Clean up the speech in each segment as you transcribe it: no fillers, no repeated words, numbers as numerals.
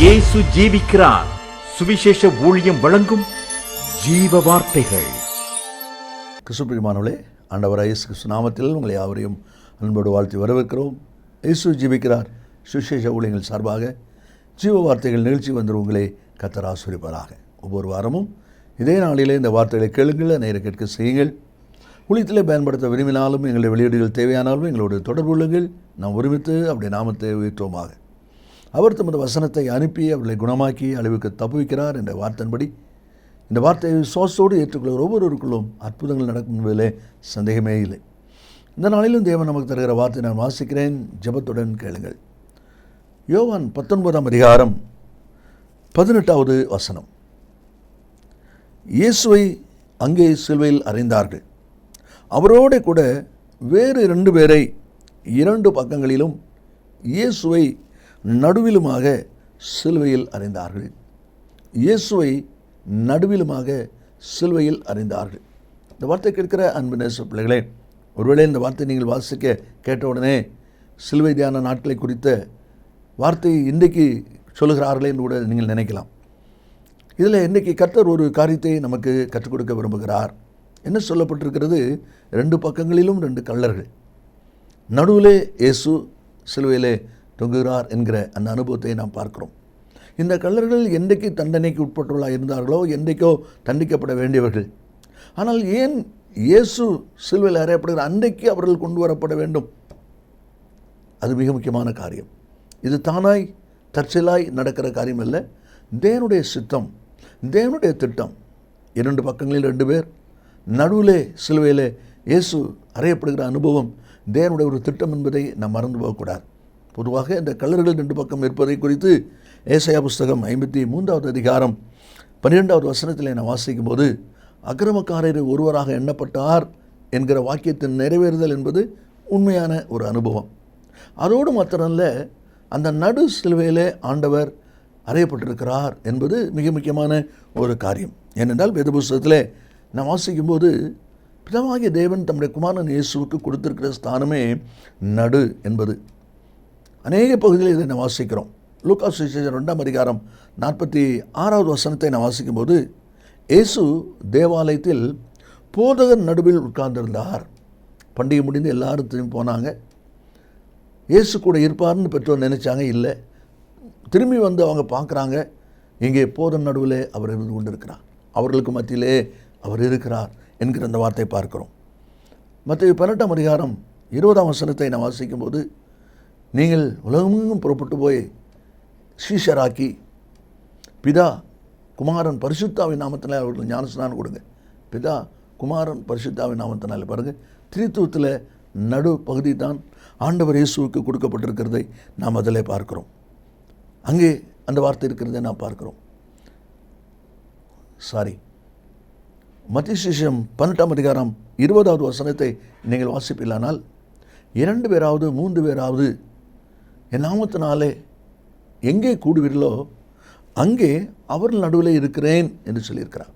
இயேசு ஜீவிக்கிறார். சுவிசேஷ ஊழியம் வழங்கும் ஜீவ வார்த்தைகள். கிறிஸ்துவிற்குமானவர்களே, ஆண்டவராகிய இயேசு கிறிஸ்து நாமத்தில் உங்களை யாவரையும் அன்போடு வாழ்த்தி வரவேற்கிறோம். இயேசு ஜீவிக்கிறார் சுவிசேஷ ஊழியங்கள் சார்பாக ஜீவ வார்த்தைகள் நிகழ்ச்சி வந்து உங்களை கர்த்தர் ஆசீர்வதிப்பாராக. ஒவ்வொரு வாரமும் இதே நாளிலே இந்த வார்த்தைகளை கேளுங்கள், நேர கேட்க செய்யுங்கள். ஊழியத்திலே பயன்படுத்த விரும்பினாலும் எங்களுடைய வெளியீடுகள் தேவையானாலும் எங்களோடு தொடர்பு கொள்ளுங்கள். நாம் ஒருமித்து அவருடைய நாமத்தை உயர்த்துவோமாக. அவர் தமது வசனத்தை அனுப்பி அவர்களை குணமாக்கி அழிவுக்கு தப்புவிக்கிறார் என்ற வார்த்தையின்படி இந்த வார்த்தையை விசுவாசத்தோடு ஏற்றுக்கொள்கிற ஒவ்வொருவருக்குள்ளும் அற்புதங்கள் நடக்கும் என்பதிலே சந்தேகமே இல்லை. இந்த நாளிலும் தேவன் நமக்கு தருகிற வார்த்தை நான் வாசிக்கிறேன். ஜெபத்துடன் கேளுங்கள். யோவான் 19ஆம் அதிகாரம் 18வது வசனம். இயேசுவை அங்கே சிலுவையில் அறைந்தார்கள். அவரோடு கூட வேறு 2 பேரை 2 பக்கங்களிலும் இயேசுவை நடுவிலுமாக சிலுவையில் அறைந்தார்கள். இயேசுவை நடுவிலுமாக சிலுவையில் அறைந்தார்கள். இந்த வார்த்தை கேட்கிற அன்பு நேச பிள்ளைகளே, ஒருவேளை இந்த வார்த்தை நீங்கள் வாசிக்க கேட்ட உடனே சிலுவை தியான நாட்களை குறித்த வார்த்தை இன்றைக்கு சொல்லுகிறார்களே என்று கூட நீங்கள் நினைக்கலாம். இதில் இன்றைக்கி கர்த்தர் ஒரு காரியத்தை நமக்கு கற்றுக் கொடுக்க விரும்புகிறார். என்ன சொல்லப்பட்டிருக்கிறது? 2 பக்கங்களிலும் 2 கள்ளர்கள், நடுவிலே இயேசு சிலுவையிலே தொங்குகிறார் என்கிற அந்த அனுபவத்தை நாம் பார்க்கிறோம். இந்த கள்ளர்கள் என்றைக்கு தண்டனைக்கு உட்பட்டுள்ளாக இருந்தார்களோ, என்றைக்கோ தண்டிக்கப்பட வேண்டியவர்கள். ஆனால் ஏன் இயேசு சிலுவையில் அறையப்படுகிற அன்றைக்கு அவர்கள் கொண்டு வரப்பட வேண்டும்? அது மிக முக்கியமான காரியம். இது தானாய் தற்செயலாய் நடக்கிற காரியம் அல்ல. தேவனுடைய சித்தம், தேவனுடைய திட்டம். 2 பக்கங்களில் 2 பேர், நடுவிலே சிலுவையிலே இயேசு அறையப்படுகிற அனுபவம் தேவனுடைய ஒரு திட்டம் என்பதை நாம் மறந்து போகக்கூடாது. பொதுவாக இந்த கள்ளர்கள் 2 பக்கம் இருப்பதை குறித்து ஏசாயா புஸ்தகம் 53வது அதிகாரம் 12வது வசனத்தில் நான் வாசிக்கும் போது, அக்கிரமக்காரர் ஒருவராக எண்ணப்பட்டார் என்கிற வாக்கியத்தின் நிறைவேறுதல் என்பது உண்மையான ஒரு அனுபவம். அதோடு மாத்திரமல்ல, அந்த நடு சிலுவையிலே ஆண்டவர் அறையப்பட்டிருக்கிறார் என்பது மிக முக்கியமான ஒரு காரியம். ஏனென்றால் வேத புஸ்தகத்திலே நான் வாசிக்கும்போது, பிதாவாகிய தேவன் தம்முடைய குமாரன் இயேசுவுக்கு கொடுத்திருக்கிற ஸ்தானமே நடு என்பது. அநேக பகுதியில் இதை நான் வாசிக்கிறோம். லூக்கா சுவிசேஷம் 2ஆம் அதிகாரம் 46வது வசனத்தை நான் வாசிக்கும்போது, இயேசு தேவாலயத்தில் போதகர் நடுவில் உட்கார்ந்திருந்தார். பண்டிகை முடிந்து எல்லாரும் திரும்பி போனாங்க. இயேசு கூட இருப்பார்னு பெற்றோர் நினைச்சாங்க. இல்லை, திரும்பி வந்து அவங்க பார்க்குறாங்க, இங்கே போதகர் நடுவில் அவர் இருந்து கொண்டிருக்கிறார், அவர்களுக்கு மத்தியிலே அவர் இருக்கிறார் என்கிற அந்த வார்த்தை பார்க்கிறோம். மத்தேயு 18ஆம் அதிகாரம் 20ஆம் வசனத்தை நான் வாசிக்கும்போது, நீங்கள் உலகமெங்கும் புறப்பட்டு போய் சீஷராக்கி பிதா குமாரன் பரிசுத்தாவின் நாமத்தினால் அவர்கள் ஞானஸ்நானம் கொடுங்க. பிதா குமாரன் பரிசுத்தாவின் நாமத்தினால் பாருங்கள், திரித்துவத்தில் நடு பகுதி தான் ஆண்டவர் இயேசுவுக்கு கொடுக்கப்பட்டிருக்கிறதை நாம் அதில் பார்க்கிறோம். அங்கே அந்த வார்த்தை இருக்கிறதை நாம் பார்க்கிறோம். மத்தேயு சுவிசேஷம் 18ஆம் அதிகாரம் 20வது வசனத்தை நீங்கள் வாசிப்பீர்களானால், 2 பேராவது 3 பேராவது என் நாமத்தினாலே எங்கே கூடுவீர்களோ அங்கே அவர்கள் நடுவில் இருக்கிறேன் என்று சொல்லியிருக்கிறார்.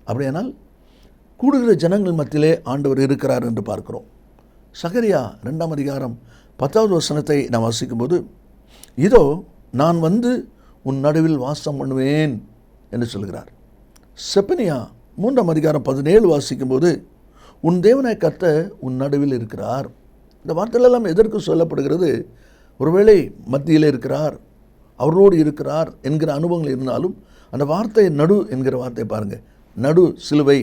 அப்படியானால் கூடுகிற ஜனங்கள் மத்தியிலே ஆண்டவர் இருக்கிறார் என்று பார்க்கிறோம். சகரியா 2ஆம் அதிகாரம் 10வது வசனத்தை நான் வாசிக்கும்போது, இதோ நான் வந்து உன் நடுவில் வாசம் பண்ணுவேன் என்று சொல்கிறார். செப்பனியா 3ஆம் அதிகாரம் 17 வாசிக்கும்போது, உன் தேவனாய் கர்த்தர் உன் நடுவில் இருக்கிறார். இந்த வார்த்தைகளெல்லாம் எதற்கு சொல்லப்படுகிறது? ஒருவேளை மத்தியில் இருக்கிறார், அவரோடு இருக்கிறார் என்கிற அனுபவங்கள் இருந்தாலும், அந்த வார்த்தை நடு என்கிற வார்த்தை பாருங்கள், நடு சிலுவை,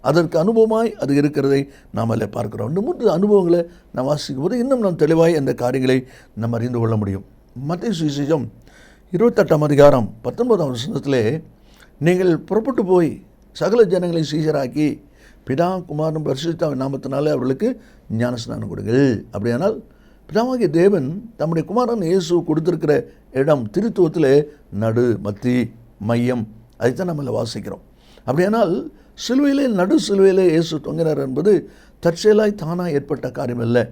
அதற்கு அனுபவமாய் அது இருக்கிறதை நாம் அதில் பார்க்கிறோம். 3 அனுபவங்களை நாம் வாசிக்கும் போது இன்னும் நாம் தெளிவாய் அந்த காரியங்களை நாம் அறிந்து கொள்ள முடியும். மத்தேயு சுவிசேஷம் 28ஆம் அதிகாரம் 19ஆம் வசனத்திலே, நீங்கள் புறப்பட்டு போய் சகல ஜனங்களை சீஷராக்கி பிதா குமாரன் பரிசுத்தாவின் நாமத்தினாலே அவர்களுக்கு ஞானஸ்நானம் கொடுங்கள். அப்படியானால் பிதாவாகிய தேவன் தம்முடைய குமாரன் இயேசு கொடுத்திருக்கிற இடம் திருத்துவத்தில் நடு, மத்தி, மையம், அதைத்தான் நம்ம வாசிக்கிறோம். அப்படியானால் சிலுவையிலே நடு சிலுவையிலே இயேசு தொங்கினார் என்பது தற்செயலாய் தானாக ஏற்பட்ட காரியம் இல்லை.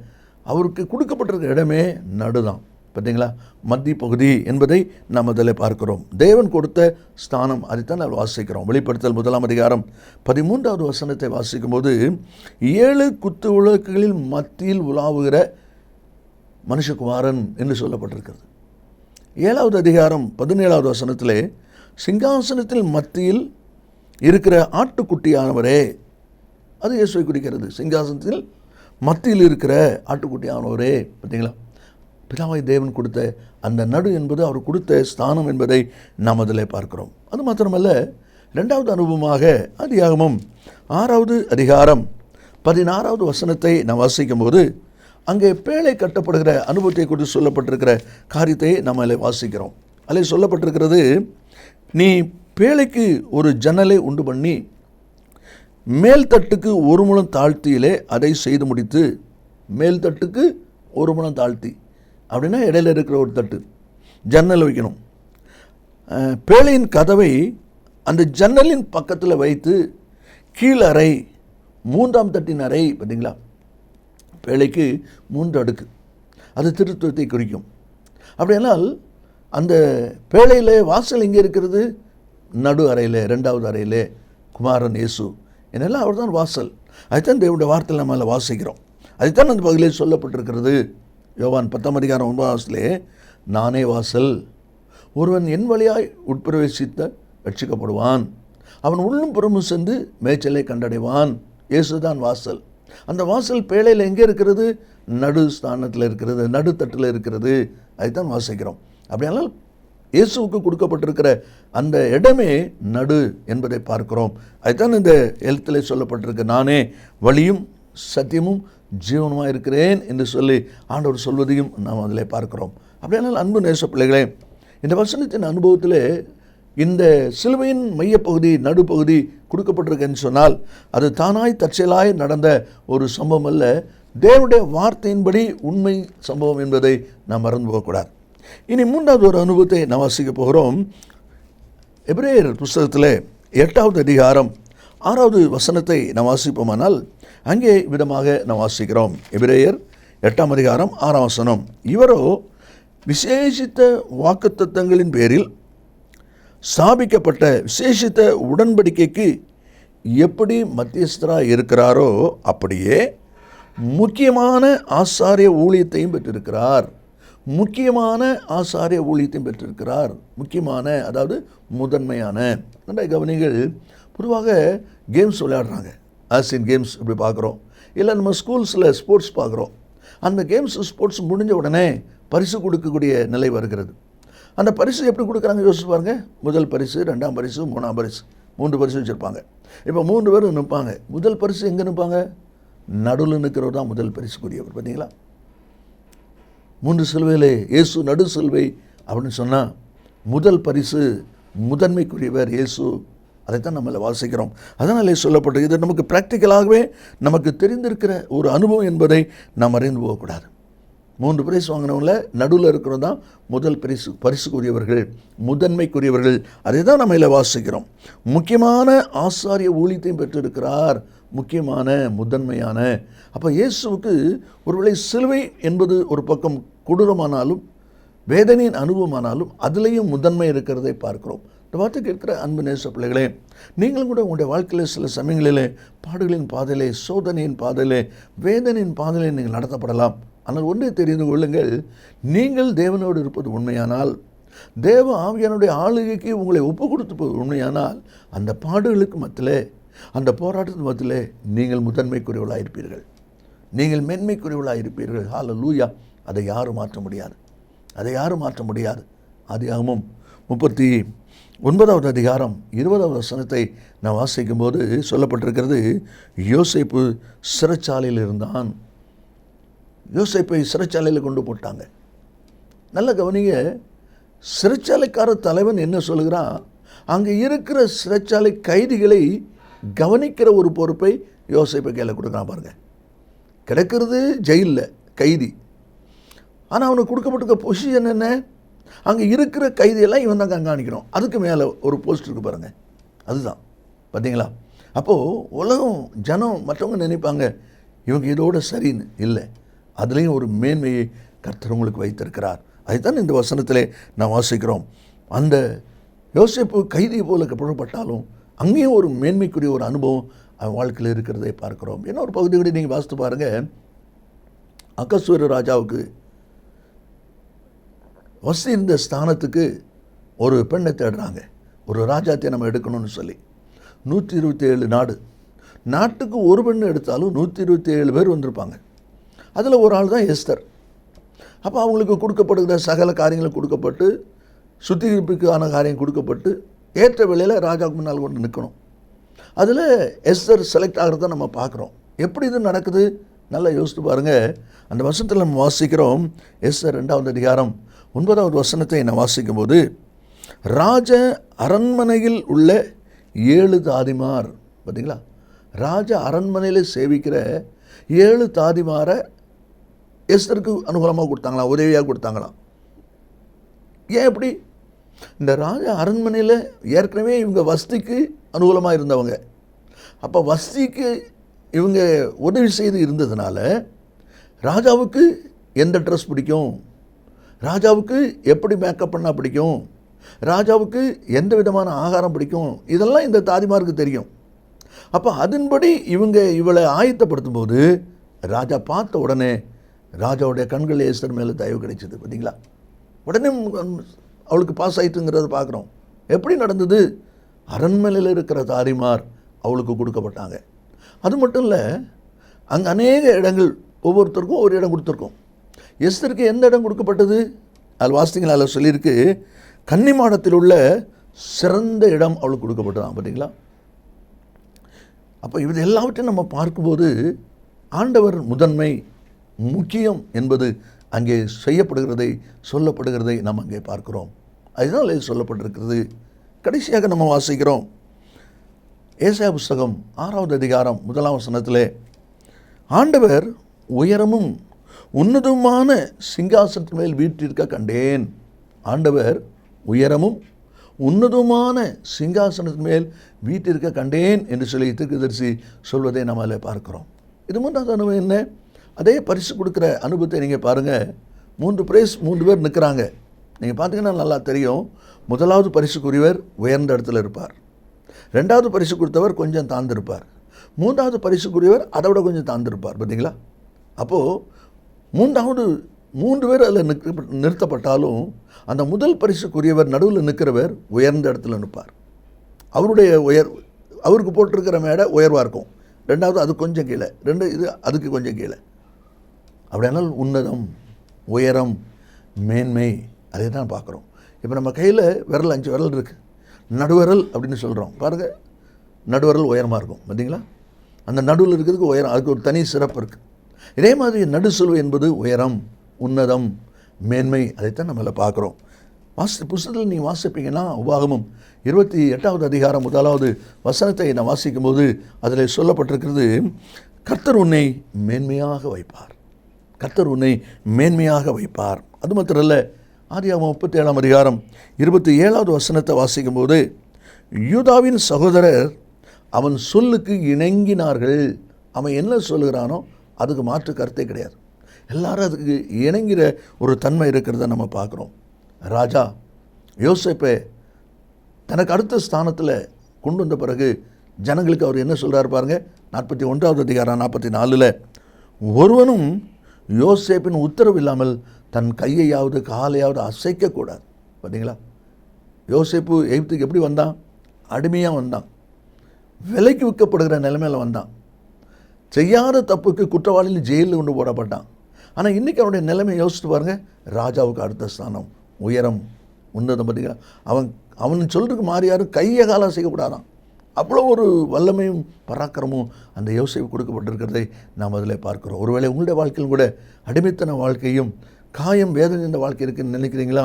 அவருக்கு கொடுக்கப்பட்டிருக்கிற இடமே நடுதான். பார்த்தீங்களா? மத்திய பகுதி என்பதை நாம் அதில் பார்க்கிறோம். தேவன் கொடுத்த ஸ்தானம், அதைத்தான் நாம் வாசிக்கிறோம். வெளிப்படுத்தல் 1ஆம் அதிகாரம் 13வது வசனத்தை வாசிக்கும்போது, 7 குத்து விளக்குகளில் மத்தியில் உலாவுகிற மனுஷகுமாரன் என்று சொல்லப்பட்டிருக்கிறது. 7வது அதிகாரம் 17வது வசனத்திலே சிங்காசனத்தில் மத்தியில் இருக்கிற ஆட்டுக்குட்டியானவரே, அது இயேசுவை குறிக்கிறது. சிங்காசனத்தில் மத்தியில் இருக்கிற ஆட்டுக்குட்டியானவரே, பார்த்தீங்களா? பிதாவாய் தேவன் கொடுத்த அந்த நடு என்பது அவர் கொடுத்த ஸ்தானம் என்பதை நாம் அதில் பார்க்கிறோம். அது மாத்திரமல்ல, 2வது அனுபவமாக ஆதியாகமம் 6வது அதிகாரம் 16வது வசனத்தை நாம் வாசிக்கும் போது அங்கே பேழை கட்டப்படுகிற அனுபவத்தை குறித்து சொல்லப்பட்டிருக்கிற காரியத்தை நாம் அதில் வாசிக்கிறோம். அதில் சொல்லப்பட்டிருக்கிறது, நீ பேழைக்கு ஒரு ஜன்னலை உண்டு பண்ணி மேல் தட்டுக்கு ஒரு முழம் தாழ்த்தியிலே அதை செய்து முடித்து, மேல் தட்டுக்கு ஒரு முழம் தாழ்த்தி அப்படின்னா இடையில இருக்கிற ஒரு தட்டு ஜன்னல் வைக்கணும். பேழையின் கதவை அந்த ஜன்னலின் பக்கத்தில் வைத்து கீழறை 3ஆம் தட்டின் அறை, பார்த்தீங்களா? பேழைக்கு 3 அடுக்கு, அது திருத்துவத்தை குறிக்கும். அப்படியானால் அந்த பேழையில் வாசல் எங்கே இருக்கிறது? நடு அறையில், 2வது அறையில் குமாரன் இயேசு என்னெல்லாம் அவர் தான் வாசல். அதுதான் தேவனுடைய வார்த்தையில் நம்ம அதில் வாசிக்கிறோம். அதுதான் அந்த பகுதியில் சொல்லப்பட்டிருக்கிறது. யோவான் 10ஆம் அதிகாரம் 9வது நானே வாசல், ஒருவன் என் வழியாய் உட்பிரவேசித்த ரட்சிக்கப்படுவான், அவன் உள்ளும் புறமும் சென்று மேய்ச்சலை கண்டடைவான். இயேசு தான் வாசல். அந்த வாசல் பேழையில் எங்கே இருக்கிறது? நடு ஸ்தானத்தில் இருக்கிறது, நடுத்தட்டில் இருக்கிறது. அதுதான் வாசிக்கிறோம். அப்படியானால் இயேசுவுக்கு கொடுக்கப்பட்டிருக்கிற அந்த இடமே நடு என்பதை பார்க்கிறோம். அதுதான் இந்த எழுத்திலே சொல்லப்பட்டிருக்கு, நானே வழியும் சத்தியமும் ஜீவனுமாக இருக்கிறேன் என்று சொல்லி ஆண்டவர் சொல்வதையும் நாம் அதில் பார்க்கிறோம். அப்படியானால் அன்பு நேச பிள்ளைகளே, இந்த வசனத்தின் அனுபவத்தில் இந்த சிலுவையின் மையப்பகுதி, நடுப்பகுதி கொடுக்கப்பட்டிருக்குன்னு சொன்னால் அது தானாய் தற்செயலாய் நடந்த ஒரு சம்பவம் அல்ல, தேவனுடைய வார்த்தையின்படி உண்மை சம்பவம் என்பதை நாம் மறந்து போகக்கூடாது. இனி 3வது ஒரு அனுபவத்தை நாம் வாசிக்க போகிறோம். எபிரேயர் புஸ்தகத்தில் 8வது அதிகாரம் 6வது வசனத்தை நாம் வாசிப்போமானால் அங்கே விதமாக நாம் வாசிக்கிறோம். எபிரேயர் 8ஆம் அதிகாரம் 6ஆம் வசனம், இவரோ விசேஷித்த வாக்குத்தத்தங்களின் பேரில் ஸ்தாபிக்கப்பட்ட விசேஷித்த உடன்படிக்கைக்கு எப்படி மத்தியஸ்தராக இருக்கிறாரோ அப்படியே முக்கியமான ஆசாரிய ஊழியத்தையும் பெற்றிருக்கிறார். முக்கியமான ஆசாரிய ஊழியத்தையும் பெற்றிருக்கிறார். முக்கியமான, அதாவது முதன்மையான. நிறைய கவனிகள் பொதுவாக கேம்ஸ் விளையாடுறாங்க, ஆசியன் கேம்ஸ் இப்படி பார்க்குறோம், இல்லை நம்ம ஸ்கூல்ஸில் ஸ்போர்ட்ஸ் பார்க்குறோம். அந்த கேம்ஸ் ஸ்போர்ட்ஸ் முடிஞ்ச உடனே பரிசு கொடுக்கக்கூடிய நிலை வருகிறது. அந்த பரிசு எப்படி கொடுக்குறாங்க யோசிச்சு பாருங்க. முதல் பரிசு, 2ஆம் பரிசு, 3ஆம் பரிசு, 3 பரிசு வச்சுருப்பாங்க. இப்போ 3 பேர் நிற்பாங்க. முதல் பரிசு எங்கே நிற்பாங்க? நடுவில் நிற்கிறவர் தான் முதல் பரிசுக்குரியவர். பார்த்தீங்களா? 3 சிலுவையில் இயேசு நடு சிலுவை அப்படின்னு சொன்னால் முதல் பரிசு முதன்மைக்குரியவர் இயேசு. அதைத்தான் நம்மளை வாசிக்கிறோம். அதனாலே சொல்லப்பட்டது. இது நமக்கு ப்ராக்டிக்கலாகவே நமக்கு தெரிந்திருக்கிற ஒரு அனுபவம் என்பதை நாம் அறிந்து போகக்கூடாது. 3 பிரைஸ் வாங்கினவங்கள நடுவில் இருக்கிறது தான் முதல் பரிசுக்குரியவர்கள், முதன்மைக்குரியவர்கள். அதை தான் நம்ம இதில் வாசிக்கிறோம். முக்கியமான ஆசாரிய ஊழியத்தையும் பெற்றிருக்கிறார். முக்கியமான, முதன்மையான. அப்போ இயேசுவுக்கு ஒருவேளை சிலுவை என்பது ஒரு பக்கம் கொடூரமானாலும் வேதனையின் அனுபவமானாலும் அதுலேயும் முதன்மை இருக்கிறதை பார்க்கிறோம். இந்த வார்த்தை கேட்கிற அன்பு நேச பிள்ளைகளே, நீங்களும் கூட உங்களுடைய வாழ்க்கையில் சில சமயங்களிலே பாடுகளின் பாதையிலே, சோதனையின் பாதையிலே, வேதனையின் பாதையிலே நீங்கள் நடத்தப்படலாம். ஆனால் ஒன்றே தெரிந்து கொள்ளுங்கள், நீங்கள் தேவனோடு இருப்பது உண்மையானால், தேவ ஆவியானுடைய ஆளுகைக்கு உங்களை ஒப்பு கொடுத்து உண்மையானால், அந்த பாடுகளுக்கு மத்தியிலே, அந்த போராட்டத்தின் மத்தியிலே நீங்கள் முதன்மைக்குரியவர்களாக இருப்பீர்கள், நீங்கள் மேன்மைக்குரியவர்களாக இருப்பீர்கள். ஹல்லேலூயா! அதை யாரும் மாற்ற முடியாது, அதை யாரும் மாற்ற முடியாது. ஆதியாகமம் 39வது அதிகாரம் 20வது வசனத்தை நான் வாசிக்கும் போது சொல்லப்பட்டிருக்கிறது, யோசேப்பு சிறைச்சாலையில் இருந்தான். யோசேப்பை சிறைச்சாலையில் கொண்டு போட்டாங்க. நல்ல கவனிங்க, சிறைச்சாலைக்கார தலைவன் என்ன சொல்கிறான், அங்கே இருக்கிற சிறைச்சாலை கைதிகளை கவனிக்கிற ஒரு பொறுப்பை யோசேப்பை கையில் கொடுக்குறான். பாருங்க, கிடக்கிறது ஜெயிலில் கைதி, ஆனால் அவனுக்கு கொடுக்கப்பட்டிருக்க பொசிஷன் என்ன, அங்கே இருக்கிற கைதியெல்லாம் இவன் தான் கண்காணிக்கணும். அதுக்கு மேலே ஒரு போஸ்ட் இருக்குது பாருங்கள், அதுதான். பார்த்தீங்களா? அப்போது உலகம், ஜனம், மற்றவங்க நினைப்பாங்க இவங்க இதோட சரின்னு. இல்லை, அதுலேயும் ஒரு மேன்மையை கர்த்தர் உங்களுக்கு வைத்திருக்கிறார். அதுதான் இந்த வசனத்திலே நான் வாசிக்கிறோம். அந்த யோசேப்பு கைதியை போல புறப்பட்டாலும் அங்கேயும் ஒரு மேன்மைக்குரிய ஒரு அனுபவம் அவன் வாழ்க்கையில் இருக்கிறதை பார்க்கிறோம். என்ன ஒரு பகுதி கூட நீங்கள் வாசித்து பாருங்கள். அகஸ்வேரு ராஜாவுக்கு வசதி இந்த ஸ்தானத்துக்கு ஒரு பெண்ணை தேடுறாங்க, ஒரு ராஜாத்தை நம்ம எடுக்கணும்னு சொல்லி. 127 நாட்டுக்கு ஒரு பெண் எடுத்தாலும் 127 பேர் வந்திருப்பாங்க. அதில் ஒரு ஆள் தான் எஸ்தர். அப்போ அவங்களுக்கு கொடுக்கப்படுகிற சகல காரியங்களும் கொடுக்கப்பட்டு, சுத்திகரிப்புக்கான காரியம் கொடுக்கப்பட்டு, ஏற்ற வேளையில் ராஜாவுக்கு முன்னால் கொண்டு நிற்கணும். அதில் எஸ்தர் செலக்ட் ஆகிறத நம்ம பார்க்குறோம். எப்படி இது நடக்குது? நல்லா யோசித்து பாருங்கள். அந்த வசனத்தில் நம்ம வாசிக்கிறோம், எஸ்தர் 2வது அதிகாரம் 9வது வசனத்தை நான் வாசிக்கும்போது, ராஜ அரண்மனையில் உள்ள 7 தாதிமார், பார்த்தீங்களா, ராஜ அரண்மனையில் சேவிக்கிற 7 தாதிமாரை எஸ்தருக்கு அனுகூலமாக கொடுத்தாங்களாம், உதவியாக கொடுத்தாங்களாம். ஏன் எப்படி? இந்த ராஜ அரண்மனையில் ஏற்கனவே இவங்க வசதிக்கு அனுகூலமாக இருந்தவங்க. அப்போ வசதிக்கு இவங்க உதவி செய்து இருந்ததுனால ராஜாவுக்கு எந்த ட்ரெஸ் பிடிக்கும், ராஜாவுக்கு எப்படி மேக்கப் பண்ணால் பிடிக்கும், ராஜாவுக்கு எந்த விதமான ஆகாரம் பிடிக்கும், இதெல்லாம் இந்த தாதிமாருக்கு தெரியும். அப்போ அதன்படி இவளை ஆயத்தப்படுத்தும் போது ராஜா பார்த்த உடனே ராஜாவுடைய கண்கள் எஸ்தர் மேலே தயவு கிடைச்சது. பார்த்தீங்களா, உடனே அவளுக்கு பாஸ் ஆயிட்டுங்கிறத பார்க்குறோம். எப்படி நடந்தது? அரண்மனையில் இருக்கிற தாதிமார் அவளுக்கு கொடுக்கப்பட்டாங்க. அது மட்டும் இல்லை, அங்கே அநேக இடங்கள், ஒவ்வொருத்தருக்கும் ஒரு இடம் கொடுத்துருக்கோம். எஸ்தருக்கு எந்த இடம் கொடுக்கப்பட்டது? அதில் வாசித்தீங்களா, அதில் சொல்லியிருக்கு, கன்னிமாடத்தில் உள்ள சிறந்த இடம் அவளுக்கு கொடுக்கப்பட்டதான். பார்த்தீங்களா, அப்போ இது எல்லாவற்றையும் நம்ம பார்க்கும்போது ஆண்டவர் முதன்மை, முக்கியம் என்பது அங்கே செய்யப்படுகிறதை, சொல்லப்படுகிறதை நாம் அங்கே பார்க்கிறோம். அதுதான் இது சொல்லப்பட்டிருக்கிறது. கடைசியாக நம்ம வாசிக்கிறோம், ஏசாயா புஸ்தகம் 6வது அதிகாரம் 1ஆம் வசனத்திலே, ஆண்டவர் உயரமும் உன்னதமான சிங்காசனத்தின் மேல் வீற்றிருக்க கண்டேன். ஆண்டவர் உயரமும் உன்னதமான சிங்காசனத்தின் மேல் வீற்றிருக்க கண்டேன் என்று சொல்லி தீர்க்கதரிசி சொல்வதை நம்ம அதில் பார்க்கிறோம். இது மூன்றாவது அனுபவம் என்ன? அதே பரிசு கொடுக்குற அனுபவத்தை நீங்கள் பாருங்கள். 3 பேர் நிற்கிறாங்க. நீங்கள் பார்த்தீங்கன்னா நல்லா தெரியும். முதலாவது பரிசுக்குரியவர் உயர்ந்த இடத்துல இருப்பார், 2வது பரிசு கொடுத்தவர் கொஞ்சம் தாழ்ந்திருப்பார், 3வது பரிசுக்குரியவர் அதை விட கொஞ்சம் தாழ்ந்திருப்பார். பார்த்தீங்களா, அப்போது 3 பேர் அதில் நிறுத்தப்பட்டாலும் அந்த முதல் பரிசுக்குரியவர் நடுவில் நிற்கிறவர் உயர்ந்த இடத்துல நிற்பார். அவருக்கு போட்டிருக்கிற மேடை உயர்வாக இருக்கும், 2வது அது கொஞ்சம் கீழே, இது அதுக்கு கொஞ்சம் கீழே. அப்படியானால் உன்னதம், உயரம், மேன்மை, அதை தான் பார்க்குறோம். இப்போ நம்ம கையில் 5 விரல் இருக்குது, நடுவிரல் அப்படின்னு சொல்கிறோம் பாருங்கள். நடுவிரல் உயரமாக இருக்கும், பார்த்தீங்களா, அந்த நடுவில் இருக்கிறதுக்கு உயரம், அதுக்கு ஒரு தனி சிறப்பு இருக்குது. இதே மாதிரி நடுசுலுவை என்பது உயரம், உன்னதம், மேன்மை, அதைத்தான் நம்மள பார்க்குறோம். புஸ்தகத்தில் நீங்கள் வாசிப்பீங்கன்னா உபாகமம் 28வது அதிகாரம் 1வது வசனத்தை நான் வாசிக்கும்போது அதில் சொல்லப்பட்டிருக்கிறது, கர்த்தர் உன்னை மேன்மையாக வைப்பார், கர்த்தர் உன்னை மேன்மையாக வைப்பார். அது மாத்திரல்ல, ஆதியாகமம் 37ஆம் அதிகாரம் 27வது வசனத்தை வாசிக்கும்போது, யூதாவின் சகோதரர் அவன் சொல்லுக்கு இணங்கினார்கள். அவன் என்ன சொல்லுகிறானோ அதுக்கு மாற்று கருத்தே கிடையாது. எல்லாரும் அதுக்கு இணங்கிற ஒரு தன்மை இருக்கிறத நம்ம பார்க்குறோம். ராஜா யோசேப்பை தனக்கு அடுத்த ஸ்தானத்தில் கொண்டு வந்த பிறகு ஜனங்களுக்கு அவர் என்ன சொல்கிறார் பாருங்கள். 41வது அதிகாரம் 44, ஒருவனும் யோசேப்பின் உத்தரவு இல்லாமல் தன் கையையாவது காலையாவது அசைக்கக்கூடாது. பார்த்தீங்களா, யோசேப்பு எகிப்துக்கு எப்படி வந்தான்? அடிமையாக வந்தான், விலைக்கு விற்கப்படுகிற நிலைமையில் வந்தான், செய்யாத தப்புக்கு குற்றவாளியில் ஜெயிலில் கொண்டு போடப்பட்டான். ஆனால் இன்றைக்கி அவனுடைய நிலைமை யோசித்து பாருங்கள். ராஜாவுக்கு அடுத்த ஸ்தானம், உயரம், உன்னதம். பார்த்தீங்களா, அவன் சொல்கிறதுக்கு மாறி யாரும் கையை காலம் செய்யக்கூடாதான். அவ்வளோ ஒரு வல்லமையும் பராக்கிரமும் அந்த யோசேப்பு கொடுக்கப்பட்டிருக்கிறதை நாம் அதில் பார்க்குறோம். ஒருவேளை உங்களுடைய வாழ்க்கையில் கூட அடிமைத்தன வாழ்க்கையும் காயம் வேதனை இந்த வாழ்க்கை இருக்குன்னு நினைக்கிறீங்களா?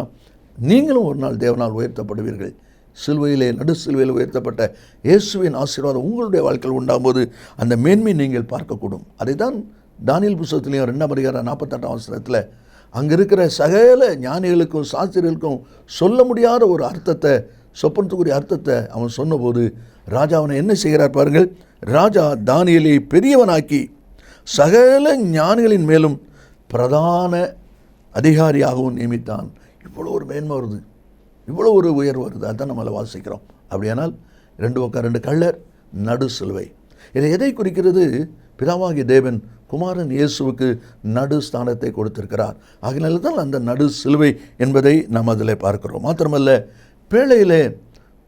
நீங்களும் ஒரு நாள் தேவனால் உயர்த்தப்படுவீர்கள். சிலுவையிலே, நடு சிலுவையில் உயர்த்தப்பட்ட இயேசுவின் ஆசீர்வாதம் உங்களுடைய வாழ்க்கையில் உண்டாகும்போது அந்த மேன்மை நீங்கள் பார்க்கக்கூடும். அதை தான் தானியேல் புத்தகத்திலையும் 2ஆம் அதிகாரம் 48ஆம் வசனத்தில் அங்கே இருக்கிற சகல ஞானிகளுக்கும் சாஸ்திரிகளுக்கும் சொல்ல முடியாத ஒரு அர்த்தத்தை, சொப்பனத்துக்குரிய அர்த்தத்தை அவன் சொன்னபோது ராஜா அவனை என்ன செய்கிறார் பாருங்கள். ராஜா தானியேலை பெரியவனாக்கி சகல ஞானிகளின் மேலும் பிரதான அதிகாரியாகவும் நியமித்தான். இவ்வளோ ஒரு மேன்மை வருது, இவ்வளோ ஒரு உயர்வு வருது. அதுதான் நம்மளை வாசிக்கிறோம். அப்படியானால் 2 பக்கம் 2 கள்ளர், நடு சிலுவை. இதை எதை குறிக்கிறது? பிதாவாகிய தேவன் குமாரன் இயேசுவுக்கு நடு ஸ்தானத்தை கொடுத்திருக்கிறார். ஆகினால தான் அந்த நடு சிலுவை என்பதை நாம் அதில் பார்க்கிறோம். மாத்திரமல்ல, பேழையிலே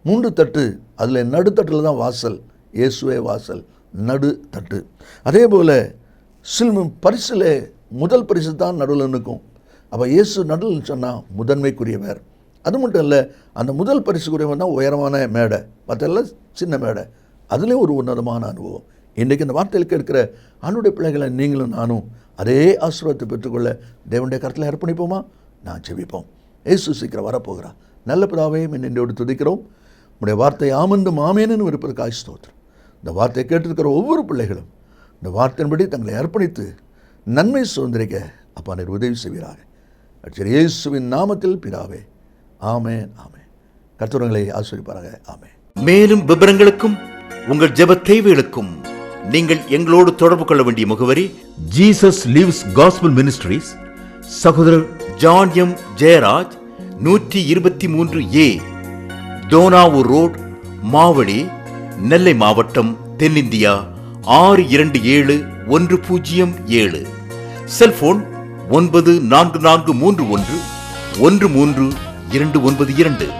3 தட்டு, அதில் நடுத்தட்டில் தான் வாசல், இயேசுவே வாசல், நடு தட்டு. அதே போல் பரிசில் முதல் பரிசு தான் நடுவில் நிற்கும். அப்போ இயேசு நடுவில் சொன்னால் முதன்மைக்குரியவர். அது மட்டும் இல்லை, அந்த முதல் பரிசுக்குரியவன் தான் உயரமான மேடை, மற்றெல்லாம் சின்ன மேடை. அதுலேயும் ஒரு உன்னதமான அனுபவம். இன்றைக்கு இந்த வார்த்தையில் கேட்கிற ஆண்டுடைய பிள்ளைகளை நீங்களும் நானும் அதே ஆசீர்வாதத்தை பெற்றுக்கொள்ள தேவனுடைய கருத்தில் அர்ப்பணிப்போமா? நான் ஜெபிப்போம். இயேசு சீக்கிரம் வரப்போகிறார். நல்ல பிதாவையும் என்னோடு துதிக்கிறோம். உடைய வார்த்தை ஆமென்றும் ஆமேனும் இருப்பதற்காக ஸ்தோத்திரம். இந்த வார்த்தையை கேட்டிருக்கிற ஒவ்வொரு பிள்ளைகளும் இந்த வார்த்தையின்படி தங்களை அர்ப்பணித்து நன்மை சுதந்திரிக்க அப்பா நீர் உதவி செய்வீராக. இயேசுவின் நாமத்தில் பிதாவே, ஆமென், ஆமென். கர்த்தர் ஆசீர்வதிப்பாராக. ஆமென். மேலும் விவரங்களுக்கும் உங்கள் ஜெப தேவைகளுக்கும் நீங்கள் எங்களோடு தொடர்பு கொள்ள வேண்டிய முகவரி: ஜீசஸ் லிவ்ஸ் காஸ்பல் மினிஸ்ட்ரீஸ், சகோதரர் John M Jeyaraj, 123A Dohnavur road, Mavadi, Nellai மாவட்டம், தென்னிந்தியா 627107. செல்போன் 9443113292.